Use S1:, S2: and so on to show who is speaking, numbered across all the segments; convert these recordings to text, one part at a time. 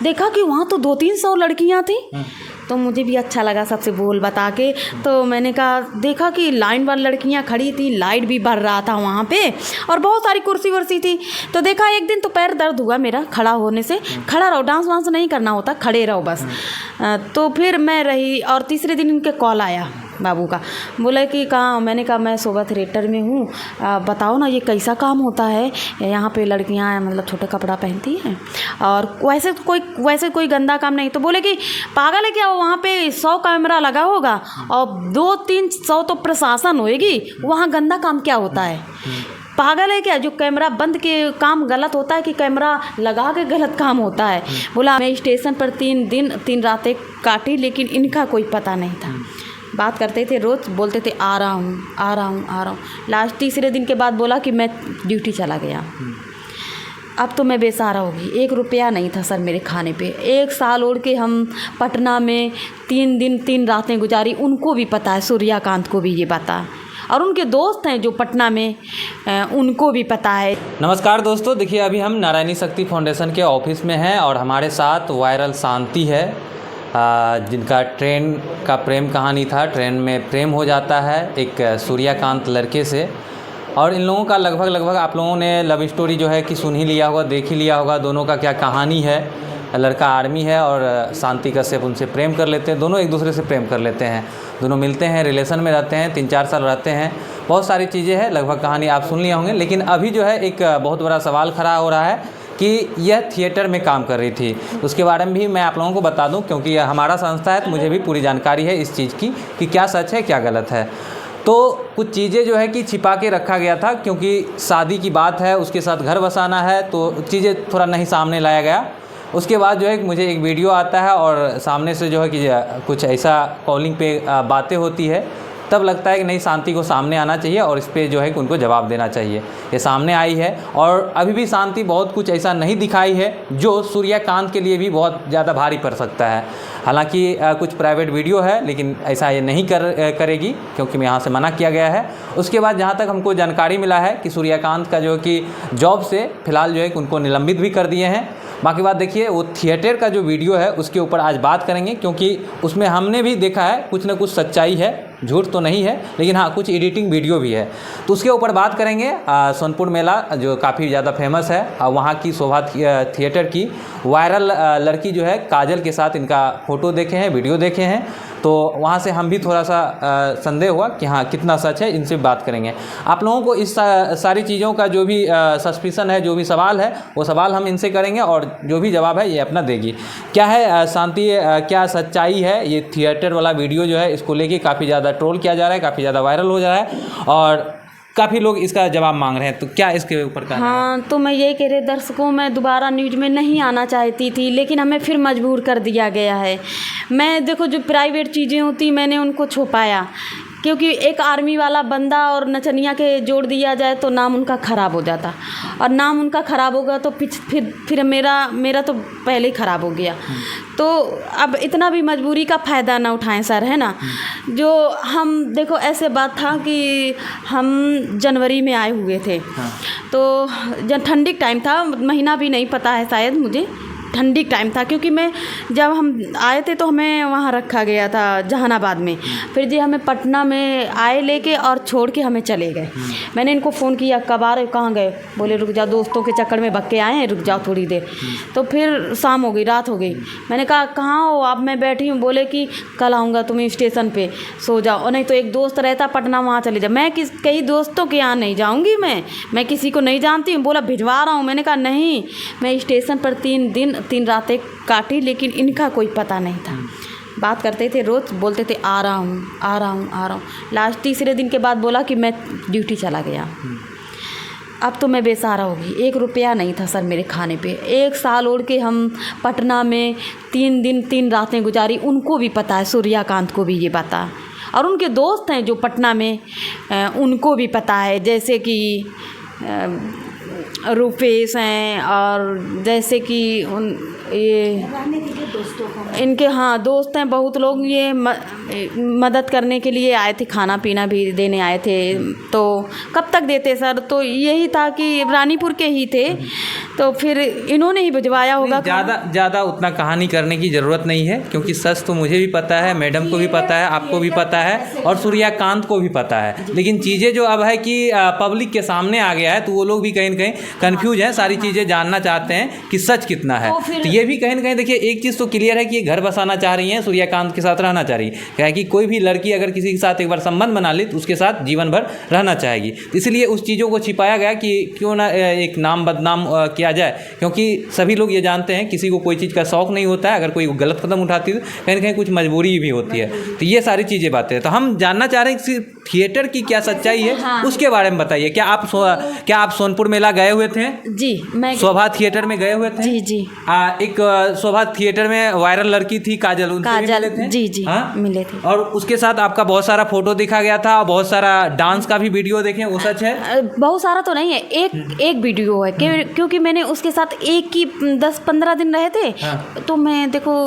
S1: देखा कि वहाँ तो 200-300 लड़कियाँ थी। तो मुझे भी अच्छा लगा सबसे बोल बता के। तो मैंने कहा, देखा कि लाइन वाली लड़कियां खड़ी थी, लाइट भी बढ़ रहा था वहाँ पे और बहुत सारी कुर्सी वर्सी थी। तो देखा एक दिन तो पैर दर्द हुआ मेरा खड़ा होने से। खड़ा रहो, डांस वांस नहीं करना होता, खड़े रहो बस। तो फिर मैं रही और तीसरे दिन इनके कॉल आया बाबू का, बोला कि कहाँ। मैंने कहा मैं शोभा थिएटर में हूँ, बताओ ना ये कैसा काम होता है, यहाँ पे लड़कियाँ मतलब छोटे कपड़ा पहनती हैं और वैसे कोई गंदा काम नहीं। तो बोले कि पागल है क्या, वहाँ पे 100 कैमरा लगा होगा और 200-300 तो प्रशासन होएगी, वहाँ गंदा काम क्या होता है? पागल है क्या, जो कैमरा बंद के काम गलत होता है कि कैमरा लगा के गलत काम होता है? बोला मैं स्टेशन पर 3 दिन 3 रातें काटी, लेकिन इनका कोई पता नहीं था। बात करते थे, रोज़ बोलते थे आ रहा हूँ। लास्ट तीसरे दिन के बाद बोला कि मैं ड्यूटी चला गया। अब तो मैं बेसहारा होगी, 1 रुपया नहीं था सर मेरे खाने पे। 1 साल ओढ़ के हम पटना में 3 दिन 3 रातें गुजारी। उनको भी पता है, सूर्यकांत को भी ये पता है और उनके दोस्त हैं जो पटना में, उनको भी पता है।
S2: नमस्कार दोस्तों, देखिए अभी हम नारायणी शक्ति फाउंडेशन के ऑफिस में हैं और हमारे साथ वायरल शांति है, जिनका ट्रेन का प्रेम कहानी था। ट्रेन में प्रेम हो जाता है एक सूर्यकांत लड़के से और इन लोगों का लगभग आप लोगों ने लव स्टोरी जो है कि सुन ही लिया होगा, देख ही लिया होगा, दोनों का क्या कहानी है। लड़का आर्मी है और शांति कश्यप उनसे प्रेम कर लेते हैं, दोनों एक दूसरे से प्रेम कर लेते हैं, दोनों मिलते हैं, रिलेशन में रहते हैं, 3-4 साल रहते हैं, बहुत सारी चीज़ें हैं, लगभग कहानी आप सुन लिए होंगे। लेकिन अभी जो है एक बहुत बड़ा सवाल खड़ा हो रहा है कि यह थिएटर में काम कर रही थी। उसके बारे में भी मैं आप लोगों को बता दूं, क्योंकि यह हमारा संस्था है तो मुझे भी पूरी जानकारी है इस चीज़ की कि क्या सच है क्या गलत है। तो कुछ चीज़ें जो है कि छिपा के रखा गया था, क्योंकि शादी की बात है, उसके साथ घर बसाना है, तो चीज़ें थोड़ा नहीं सामने लाया गया। उसके बाद जो है मुझे एक वीडियो आता है और सामने से जो है कि कुछ ऐसा कॉलिंग पे बातें होती है, तब लगता है कि नहीं, शांति को सामने आना चाहिए और इस पे जो है कि उनको जवाब देना चाहिए। ये सामने आई है और अभी भी शांति बहुत कुछ ऐसा नहीं दिखाई है जो सूर्यकांत के लिए भी बहुत ज़्यादा भारी पड़ सकता है। हालांकि कुछ प्राइवेट वीडियो है, लेकिन ऐसा ये नहीं करेगी क्योंकि यहाँ से मना किया गया है। उसके बाद जहाँ तक हमको जानकारी मिला है कि सूर्यकांत का जो कि जॉब से फ़िलहाल जो है कि उनको निलंबित भी कर दिए हैं। बाकी बात देखिए, वो थिएटर का जो वीडियो है उसके ऊपर आज बात करेंगे, क्योंकि उसमें हमने भी देखा है कुछ ना कुछ सच्चाई है, झूठ तो नहीं है, लेकिन हाँ कुछ एडिटिंग वीडियो भी है, तो उसके ऊपर बात करेंगे। सोनपुर मेला जो काफ़ी ज़्यादा फेमस है, वहाँ की शोभा थिएटर की वायरल लड़की जो है काजल के साथ इनका फ़ोटो देखे हैं, वीडियो देखे हैं, तो वहाँ से हम भी थोड़ा सा संदेह हुआ कि हाँ कितना सच है, इनसे बात करेंगे। आप लोगों को इस सारी चीज़ों का जो भी सस्पिशन है, जो भी सवाल है, वो सवाल हम इनसे करेंगे और जो भी जवाब है ये अपना देगी। क्या है शांति, क्या सच्चाई है? ये थिएटर वाला वीडियो जो है इसको लेके काफ़ी ज़्यादा ट्रोल किया जा रहा है, काफ़ी ज़्यादा वायरल हो जा रहा है और काफ़ी लोग इसका जवाब मांग रहे हैं, तो क्या इसके ऊपर का?
S1: हाँ, तो मैं यही कह रही दर्शकों, मैं दोबारा न्यूज़ में नहीं आना चाहती थी, लेकिन हमें फिर मजबूर कर दिया गया है। मैं देखो, जो प्राइवेट चीज़ें होती मैंने उनको छुपाया, क्योंकि एक आर्मी वाला बंदा और नचनिया के जोड़ दिया जाए तो नाम उनका ख़राब हो जाता, और नाम उनका ख़राब होगा तो फिर मेरा तो पहले ही ख़राब हो गया। तो अब इतना भी मजबूरी का फ़ायदा ना उठाएं सर, है ना। जो हम देखो, ऐसे बात था कि हम जनवरी में आए हुए थे, तो जब ठंडी टाइम था, महीना भी नहीं पता है शायद मुझे, ठंडी टाइम था, क्योंकि जब हम आए थे तो हमें वहाँ रखा गया था जहानाबाद में। फिर जी हमें पटना में आए लेके और छोड़ के हमें चले गए। मैंने इनको फ़ोन किया, कब आ रहे हो, कहाँ गए? बोले रुक जाओ, दोस्तों के चक्कर में भग के आए हैं, रुक जाओ थोड़ी देर। तो फिर शाम हो गई, रात हो गई। मैंने कहा कहाँ हो? अब मैं बैठी हूँ। बोले कि कल आऊँगा, तुम स्टेशन पे सो जाओ, और नहीं तो एक दोस्त रहता पटना, वहाँ चले जाओ। मैं कई दोस्तों के यहाँ नहीं जाऊँगी, मैं किसी को नहीं जानती हूँ। बोला भिजवा रहा हूँ। मैंने कहा नहीं, मैं स्टेशन पर 3 दिन 3 रातें काटी, लेकिन इनका कोई पता नहीं था। बात करते थे, रोज़ बोलते थे आ रहा हूँ। लास्ट तीसरे दिन के बाद बोला कि मैं ड्यूटी चला गया। अब तो मैं बेसहारा होगी, 1 रुपया नहीं था सर मेरे खाने पे। 1 साल ओढ़ के हम पटना में 3 दिन 3 रातें गुजारी। उनको भी पता है, सूर्यकांत को भी ये पता है, और उनके दोस्त हैं जो पटना में, उनको भी पता है, जैसे कि रुपेश हैं, और जैसे कि इनके हाँ दोस्त हैं बहुत लोग। ये मदद करने के लिए आए थे, खाना पीना भी देने आए थे। तो कब तक देते सर? तो यही था कि रानीपुर के ही थे, तो फिर इन्होंने ही भिजवाया होगा।
S2: ज़्यादा उतना कहानी करने की ज़रूरत नहीं है, क्योंकि सच तो मुझे भी पता है, मैडम को भी पता है, आपको भी पता है और सूर्यकांत को भी पता है। लेकिन चीज़ें जो अब है कि पब्लिक के सामने आ गया है, तो वो लोग भी कहीं न कहीं कन्फ्यूज हैं, सारी चीज़ें जानना चाहते हैं कि सच कितना है। तो ये भी कहीं न कहीं देखिए एक चीज़ तो क्लियर है कि ये घर बसाना चाह रही हैं, सूर्यकांत के साथ रहना चाह रही है। क्या है कि कोई भी लड़की अगर किसी के साथ एक बार संबंध बना ली तो उसके साथ जीवन भर रहना चाहेगी, इसलिए उस चीज़ों को छिपाया गया कि क्यों ना एक नाम बदनाम किया जाए, क्योंकि सभी लोग ये जानते हैं किसी को कोई चीज़ का शौक नहीं होता है, अगर कोई गलत कदम उठाती है कहीं ना कहीं कुछ मजबूरी भी होती है। तो ये सारी चीज़ें बातें हैं। तो हम जानना चाह रहे हैं कि थिएटर की क्या सच्चाई है,
S1: हाँ।
S2: उसके बारे में बताइए। क्या आप सोनपुर मेला गए हुए थे?
S1: जी, मैं
S2: शोभा थिएटर में गए हुए थे?
S1: जी जी।
S2: एक शोभा थिएटर में वायरल लड़की थी काजल, उनसे भी मिले थे?
S1: जी जी,
S2: हाँ?
S1: मिले थे।
S2: और उसके साथ आपका बहुत सारा फोटो दिखा गया था, बहुत सारा डांस का भी वीडियो देखे, वो सच है?
S1: बहुत सारा तो नहीं है, एक वीडियो है क्योंकि मैंने उसके साथ एक ही 10-15 दिन रहे थे।
S2: हाँ।
S1: तो मैं देखो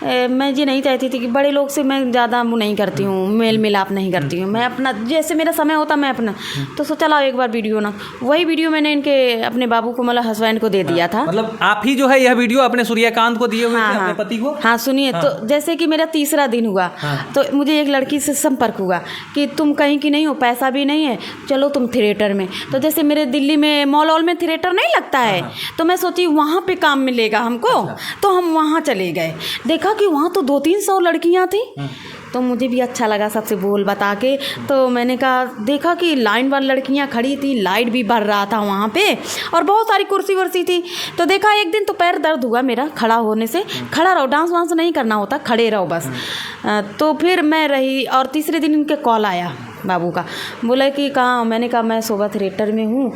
S1: मैं ये नहीं चाहती थी कि बड़े लोग से मैं ज़्यादा वो नहीं करती हूँ, मेल मिलाप नहीं करती हूँ। मैं अपना जैसे मेरा समय होता मैं अपना तो सोचा लाओ एक बार वीडियो ना, वही वीडियो मैंने इनके अपने बाबू को मतलब हस्बैंड को दे दिया था।
S2: मतलब आप ही जो है यह वीडियो अपने सूर्यकांत को दिए हुए थे, अपने पति को?
S1: हाँ सुनिए, तो जैसे कि मेरा तीसरा दिन हुआ तो मुझे एक लड़की से संपर्क हुआ कि तुम कहीं की नहीं हो, पैसा भी नहीं है, चलो तुम थिएटर में। तो जैसे मेरे दिल्ली में मॉल में थिएटर नहीं लगता है, तो मैं सोची वहाँ पे काम मिलेगा हमको। तो हम वहाँ चले गए, देखा कि वहाँ तो 200-300 लड़कियाँ थी। तो मुझे भी अच्छा लगा सबसे बोल बता के। तो मैंने कहा, देखा कि लाइन वाली लड़कियां खड़ी थी, लाइट भी बढ़ रहा था वहाँ पे और बहुत सारी कुर्सी वर्सी थी। तो देखा एक दिन तो पैर दर्द हुआ मेरा खड़ा होने से। खड़ा रहो, डांस वांस नहीं करना होता, खड़े रहो बस। तो फिर मैं रही और तीसरे दिन इनके कॉल आया बाबू का, बोला कि कहाँ? मैंने कहा मैं शोभा थिएटर में हूँ,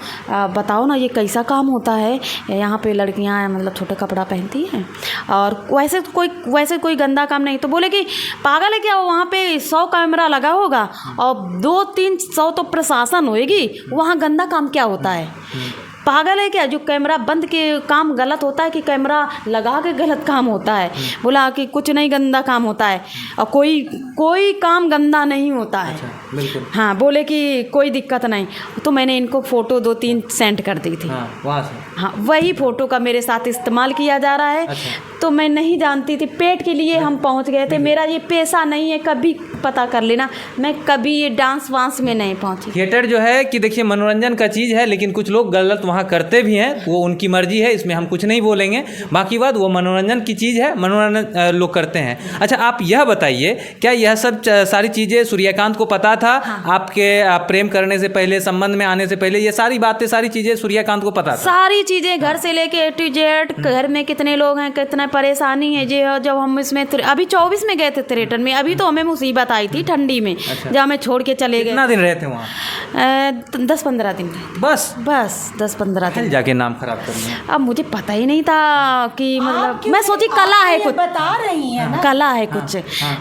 S1: बताओ ना ये कैसा काम होता है, यहाँ पे लड़कियाँ मतलब छोटा कपड़ा पहनती हैं और वैसे कोई गंदा काम नहीं। तो बोले कि पागल है क्या, वहाँ पे 100 कैमरा लगा होगा और 200-300 तो प्रशासन होएगी, वहाँ गंदा काम क्या होता है? पागल है क्या? जो कैमरा बंद के काम गलत होता है कि कैमरा लगा के गलत काम होता है? बोला कि कुछ नहीं गंदा काम होता है और कोई काम गंदा नहीं होता है।
S2: अच्छा, बिल्कुल।
S1: हाँ, बोले कि कोई दिक्कत नहीं। तो मैंने इनको फ़ोटो 2-3 सेंड कर दी थी।
S2: हाँ, वहाँ से।
S1: हाँ, वही फ़ोटो का मेरे साथ इस्तेमाल किया जा रहा है।
S2: अच्छा।
S1: तो मैं नहीं जानती थी, पेट के लिए हम पहुंच गए थे। मेरा ये पेशा नहीं है, कभी पता कर लेना, मैं कभी ये डांस वांस में नहीं पहुंची।
S2: थिएटर जो है कि देखिए मनोरंजन का चीज़ है, लेकिन कुछ लोग गलत वहाँ करते भी हैं, वो उनकी मर्जी है, इसमें हम कुछ नहीं बोलेंगे। बाकी बात वो मनोरंजन की चीज़ है, मनोरंजन लोग करते हैं। अच्छा, आप यह बताइए, क्या यह सब सारी चीज़ें सूर्यकांत को पता था? हाँ। आपके प्रेम करने से पहले, संबंध में आने से पहले, ये सारी बातें, सारी चीज़ें सूर्यकांत को पता था?
S1: सारी चीज़ें, घर से लेके A to Z, घर में कितने लोग हैं, कितना परेशानी है। जो जब हम इसमें अभी 24 में गए थे थिएटर में, अभी तो हमें मुसीबत आई थी ठंडी में। अच्छा। जब हमें छोड़ के चले गए।
S2: कितना दिन रहे थे वहाँ?
S1: 10-15 दिन रहे थे।
S2: बस
S1: 10-15 दिन
S2: जाके नाम खराब करनी।
S1: अब मुझे पता ही नहीं था कि मतलब मैं सोची कला है कुछ,
S3: बता रही है ना,
S1: कला है कुछ।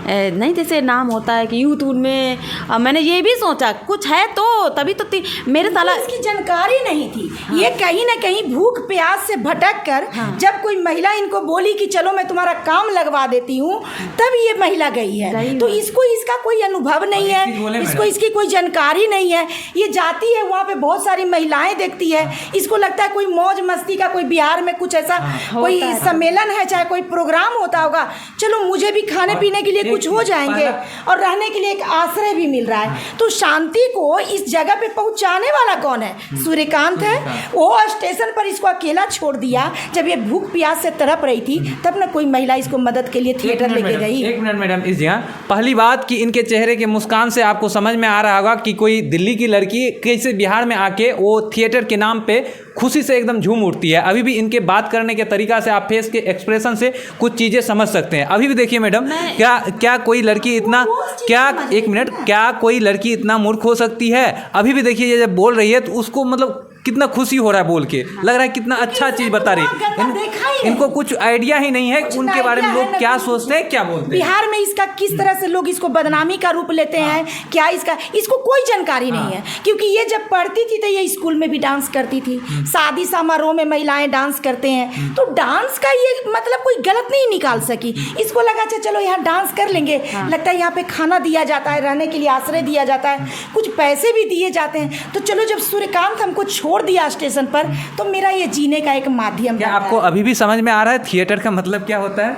S1: नहीं जैसे नाम होता है कि यूट्यूब में, मैंने ये भी सोचा कुछ है तो तभी तो मेरे साला
S3: इसकी जानकारी नहीं थी। ये कहीं ना कहीं भूख प्यास से भटक कर जब कोई महिला इनको बोली कि चलो मैं तुम्हारा काम लगवा देती हूँ, तब ये महिला गई है। तो इसको इसका कोई अनुभव नहीं है, इसको इसकी कोई जानकारी नहीं है। ये जाती है वहाँ पे, बहुत सारी महिलाएं देखती है, इसको लगता है कोई मौज मस्ती का कोई बिहार में कुछ ऐसा कोई सम्मेलन है, चाहे कोई प्रोग्राम होता होगा, चलो मुझे भी खाने पीने के लिए कुछ हो जाएंगे और रहने के लिए एक आश्रय भी मिल रहा है। तो शांति को इस जगह पे पहुंचाने वाला कौन है? सूर्यकांत है। वो स्टेशन पर इसको अकेला छोड़ दिया जब ये भूख प्यास से तड़प रही थी, तब ना कोई महिला इसको मदद के लिए थिएटर लेके गई।
S2: 1 मिनट मैडम, इस जगह पहली बात कि इनके चेहरे के मुस्कान से आपको समझ में आ रहा होगा कि कोई दिल्ली की लड़की कैसे बिहार में आके वो थिएटर के नाम पे खुशी से एकदम झूम उठती है। अभी भी इनके बात करने के तरीका से, आप फेस के एक्सप्रेशन से कुछ चीज़ें समझ सकते हैं। अभी भी देखिए मैडम, क्या कोई लड़की इतना, क्या 1 मिनट, क्या कोई लड़की इतना मूर्ख हो सकती है? अभी भी देखिए ये जब बोल रही है तो उसको मतलब कितना खुशी हो रहा है बोल के, लग रहा है कितना अच्छा चीज़ बता रही है। इनको कुछ आइडिया ही नहीं है उनके बारे में, लोग क्या सोचते हैं, क्या बोलते हैं।
S3: बिहार में इसका किस तरह से लोग इसको बदनामी का रूप लेते हैं, क्या इसको कोई जानकारी नहीं है। क्योंकि ये जब पढ़ती थी तो ये स्कूल में भी डांस करती थी, शादी समारोह में महिलाएं डांस करते हैं, तो डांस का ये मतलब कोई गलत नहीं निकाल सकी। इसको लगा चलो यहाँ डांस कर लेंगे, लगता है यहाँ पे खाना दिया जाता है, रहने के लिए आश्रय दिया जाता है, कुछ पैसे भी दिए जाते हैं, तो चलो जब सूर्यकांत हमको छोड़ छोड़ दिया स्टेशन पर, तो मेरा ये जीने का एक माध्यम
S2: क्या
S3: बन रहा
S2: आपको
S3: है।
S2: अभी भी समझ में आ रहा है थिएटर का मतलब क्या होता है?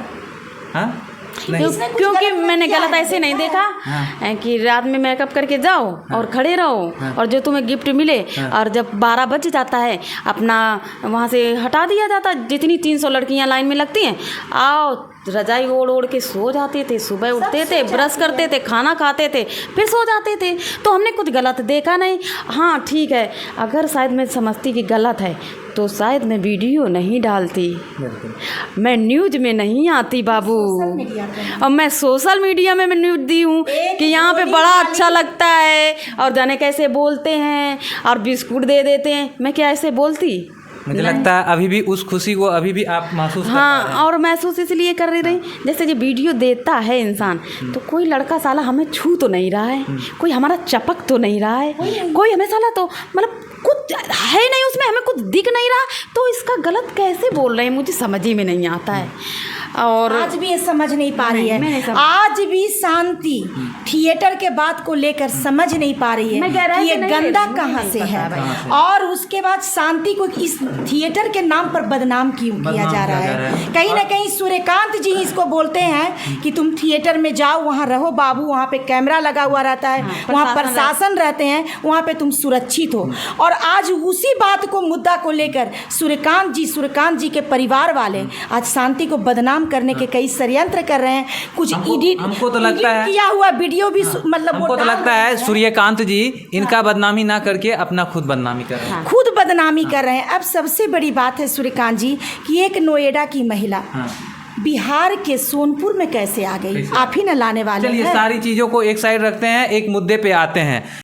S2: हाँ नहीं।
S3: इसने कुछ
S1: क्योंकि
S3: गलत
S1: मैंने
S3: किया
S1: गलत
S3: है,
S1: ऐसे नहीं
S3: देखा
S1: देखा
S2: हाँ।
S1: कि रात में मेकअप करके जाओ और खड़े रहो और जो तुम्हें गिफ्ट मिले और जब 12 बज जाता है अपना वहाँ से हटा दिया जाता है। जितनी 300 लड़कियाँ लाइन में लगती हैं, आओ रजाई ओढ़ ओढ़ के सो जाते थे, सुबह उठते थे, ब्रश करते थे, खाना खाते थे, फिर सो जाते थे। तो हमने कुछ गलत देखा नहीं। हाँ ठीक है, अगर शायद मैं समझती कि गलत है तो शायद मैं वीडियो नहीं डालती, मैं न्यूज़ में नहीं आती बाबू। और मैं सोशल मीडिया में मैं न्यूज़ दी हूँ कि यहाँ पे बड़ा अच्छा लगता है और जाने कैसे बोलते हैं और बिस्कुट दे देते हैं। मैं क्या ऐसे बोलती?
S2: मुझे लगता है अभी भी उस खुशी को अभी भी आप महसूस कर पा रहे हैं।
S1: हाँ, और महसूस इसलिए कर रही जैसे जो वीडियो देता है इंसान, तो कोई लड़का साला हमें छू तो नहीं रहा है, कोई हमारा चपक तो नहीं रहा है, कोई हमें साला तो मतलब कुछ है नहीं उसमें, हमें कुछ दिख नहीं रहा, तो इसका गलत कैसे बोल रहे हैं मुझे समझ ही में नहीं आता है। और
S3: आज भी ये समझ नहीं पा रही
S1: मैं नहीं
S3: है,
S1: समझ।
S3: आज भी शांति थिएटर के बात को लेकर समझ नहीं पा रही है
S1: मैं गहराई
S3: कि ये
S1: से नहीं
S3: गंदा
S1: ले रही,
S3: कहाँ
S1: मुझे
S3: से
S1: नहीं
S3: है,
S1: पता भाई।
S3: और उसके बाद शांति को इस थिएटर के नाम पर बदनाम क्यों किया जा रहा है। कहीं ना कहीं सूर्यकांत जी इसको बोलते हैं कि तुम थिएटर में जाओ, वहाँ रहो बाबू, वहाँ पे कैमरा लगा हुआ रहता है, वहाँ प्रशासन रहते हैं, वहाँ पे तुम सुरक्षित हो। और आज उसी बात को मुद्दा को लेकर सूर्यकांत जी के परिवार वाले आज शांति को बदनाम करने के कई षड्यंत्र कर रहे हैं। कुछ
S2: हमको तो लगता है
S3: किया हुआ वीडियो भी मतलब
S2: हमको तो लगता है सूर्यकांत जी इनका बदनामी ना करके अपना खुद बदनामी कर रहे हैं।
S3: खुद बदनामी कर रहे हैं। अब सबसे बड़ी बात है सूर्यकांत जी कि एक नोएडा की महिला बिहार के सोनपुर में कैसे आ गई, आप ही न लाने वाले
S2: चलिए
S3: हैं।
S2: सारी चीज़ों को एक साइड रखते हैं, एक मुद्दे पे आते हैं।